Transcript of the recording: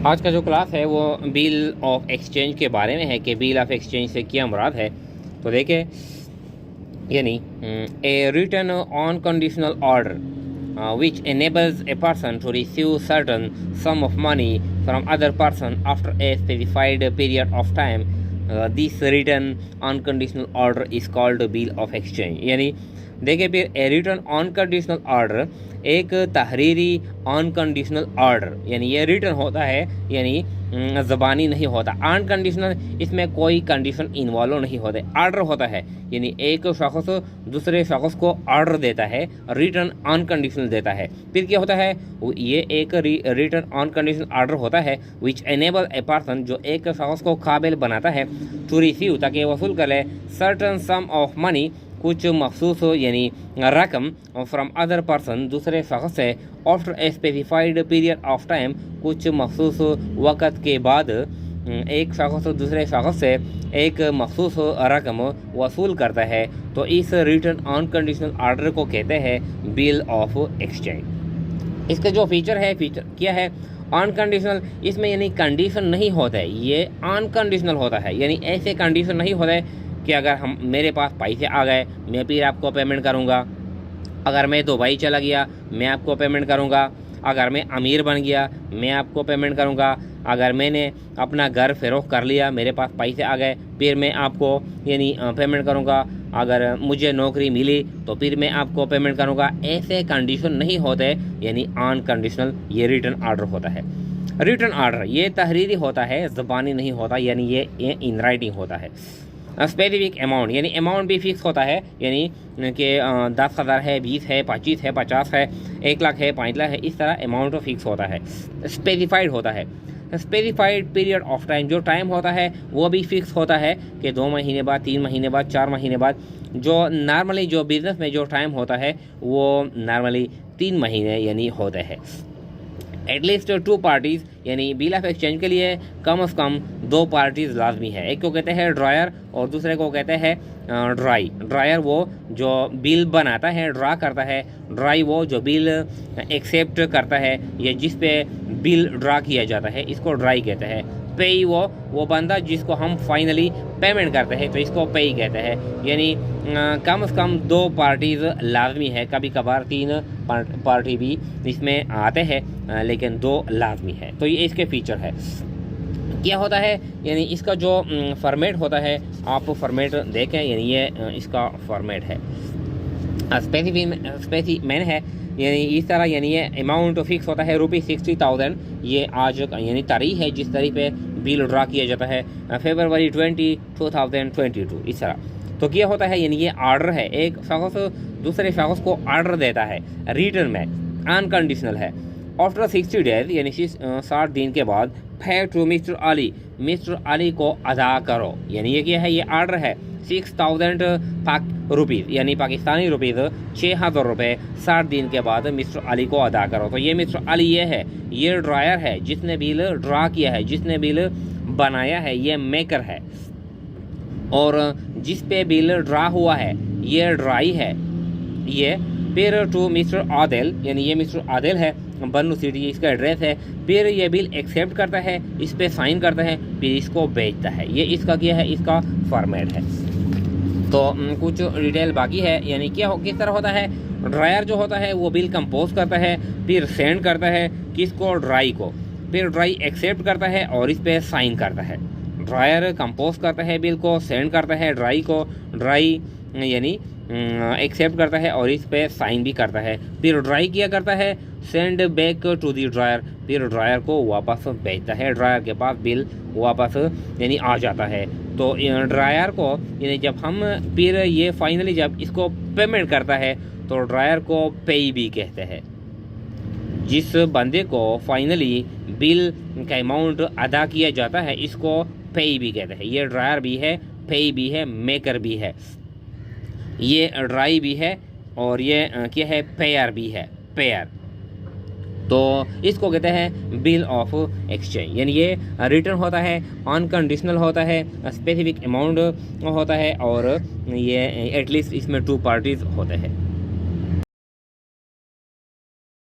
आज का जो क्लास है वो बिल ऑफ एक्सचेंज के बारे में है कि बिल ऑफ एक्सचेंज से क्या मुराद है। तो देखें, यानी a written unconditional order which enables a person to receive certain sum of money from other person after a specified period of time. This written unconditional order is called bill of exchange. यानी देखिए, फिर a written unconditional order एक तहरीरी unconditional order, यानी ये return होता है, यानी ज़बानी नहीं होता। अनकंडीशनल, इसमें कोई कंडीशन इन्वॉल्व नहीं होते, ऑर्डर होता है, यानी एक शख्स दूसरे शख्स को ऑर्डर देता है, रिटर्न अनकंडीशनल देता है। फिर क्या होता है, ये एक रिटर्न अनकंडीशनल ऑर्डर होता है विच एनेबल ए पर्सन, जो एक शख्स को काबिल बनाता है, टू रिसीव, ताकि वसूल कर ले, सर्टन सम ऑफ मनी, कुछ मखसूस हो यानी रकम, फ्रॉम अदर पर्सन, दूसरे शख्स से, after a specified period of time, कुछ मखसूस वक़्त के बाद एक शख्स दूसरे शख्स से एक मखसूस रकम वसूल करता है। तो इस रिटर्न अनकंडीशनल ऑर्डर को कहते हैं बिल ऑफ एक्सचेंज। इसका जो फीचर क्या है, अनकंडीशनल, इसमें यानी कंडीशन नहीं होता है, ये अनकंडीशनल होता है, यानी ऐसे कंडीशन नहीं होता है कि अगर मेरे पास पैसे आ गए मैं फिर आपको पेमेंट करूँगा, अगर मैं दुबई चला गया मैं आपको पेमेंट करूँगा, अगर मैं अमीर बन गया मैं आपको पेमेंट करूँगा, अगर मैंने अपना घर फ़रोख्त कर लिया, मेरे पास पैसे आ गए, फिर मैं आपको यानी पेमेंट करूँगा, अगर मुझे नौकरी मिली तो फिर मैं आपको पेमेंट करूँगा। ऐसे कंडीशन नहीं होते, यानी अनकंडीशनल ये रिटर्न ऑर्डर होता है। रिटर्न ऑर्डर ये तहरीरी होता है, ज़बानी नहीं होता, यानी ये इन राइटिंग होता है। स्पेसिफिक अमाउंट, यानी अमाउंट भी फिक्स होता है, यानी कि 10,000 है, 20 है, 25 है, 50 है, 1 लाख है, 5 लाख है, इस तरह अमाउंट फिक्स होता है, स्पेसिफाइड होता है। स्पेसिफाइड पीरियड ऑफ टाइम, जो टाइम होता है वो भी फिक्स होता है कि 2 महीने बाद, 3 महीने बाद, 4 महीने बाद। जो नॉर्मली जो बिज़नेस में जो टाइम होता है वो नॉर्मली 3 महीने यानी होते हैं। एटलीस्ट 2 पार्टीज़, यानी बिल ऑफ एक्सचेंज के लिए कम से कम 2 पार्टीज़ लाजमी है। एक को कहते हैं ड्रायर और दूसरे को कहते हैं ड्राई। ड्रायर वो जो बिल बनाता है, ड्रा करता है, ड्राई वो जो बिल एक्सेप्ट करता है या जिस पे बिल ड्रा किया जाता है, इसको ड्राई कहते हैं। पेई वो बंदा जिसको हम फाइनली पेमेंट करते हैं, तो इसको पेई कहते हैं। यानी कम से कम 2 पार्टीज़ लाजमी है, कभी कभार 3 पार्टी भी इसमें आते हैं, लेकिन 2 लाजमी है। तो ये इसके फीचर है। क्या होता है, यानी इसका जो फॉर्मेट होता है, आप फॉर्मेट देखें, यानी ये इसका फॉर्मेट है, स्पेसिमेन है, यानी इस तरह, यानी ये अमाउंट फिक्स होता है ₹60,000। ये आज यानी तारीख है जिस तारीख पे बिल ड्रा किया जाता है, February 20, 2022, इस तरह। तो क्या होता है, यानी ये ऑर्डर है, एक शख्स दूसरे शख्स को ऑर्डर देता है, रिटर्न में अनकंडीशनल है। आफ्टर 60 डेज, यानी 60 दिन के बाद, पे टू मिस्टर अली को अदा करो, यानी ये क्या है, ये ऑर्डर है। 6,000 रुपीज़, यानी पाकिस्तानी रुपीज़ 6,000 रुपये 60 दिन के बाद मिस्टर अली को अदा करो। तो ये मिस्टर अली ये है, ये ड्रायर है जिसने बिल ड्रा किया है, जिसने बिल बनाया है, ये मेकर है, और जिस पे बिल ड्रा हुआ है ये ड्राई है। ये फिर टू मिस्टर आदिल, यानी ये मिस्टर आदिल है, बन्नू सिटी इसका एड्रेस है। फिर ये बिल एक्सेप्ट करता है, इस पे साइन करता है, फिर इसको बेचता है। ये इसका क्या है, इसका फॉर्मेट है। तो कुछ डिटेल बाकी है, यानी किस तरह होता है। ड्रायर जो होता है वो बिल कंपोज करता है, फिर सेंड करता है किसको, ड्राई को, फिर ड्राई एक्सेप्ट करता है और इस पे साइन करता है। ड्रायर कंपोज करता है बिल को, सेंड करता है ड्राई को, ड्राई यानी एक्सेप्ट करता है और इस पे साइन भी करता है। फिर ड्राई किया करता है, send back to the dryer, फिर ड्रायर को वापस भेजता है, ड्रायर के पास बिल वापस यानी आ जाता है। तो ड्रायर को यानी जब हम फिर ये फाइनली जब इसको पेमेंट करता है तो ड्रायर को पेई भी कहते हैं। जिस बंदे को फाइनली बिल का अमाउंट अदा किया जाता है इसको पेई भी कहते हैं। ये ड्रायर भी है, पेई भी है, मेकर भी है, ये ड्राई भी है, और ये क्या है, पेयर भी है, पेयर। तो इसको कहते हैं बिल ऑफ एक्सचेंज। यानी ये रिटर्न होता है, अनकंडीशनल होता है, स्पेसिफिक अमाउंट होता है, और ये एटलीस्ट इसमें 2 पार्टीज़ होते हैं।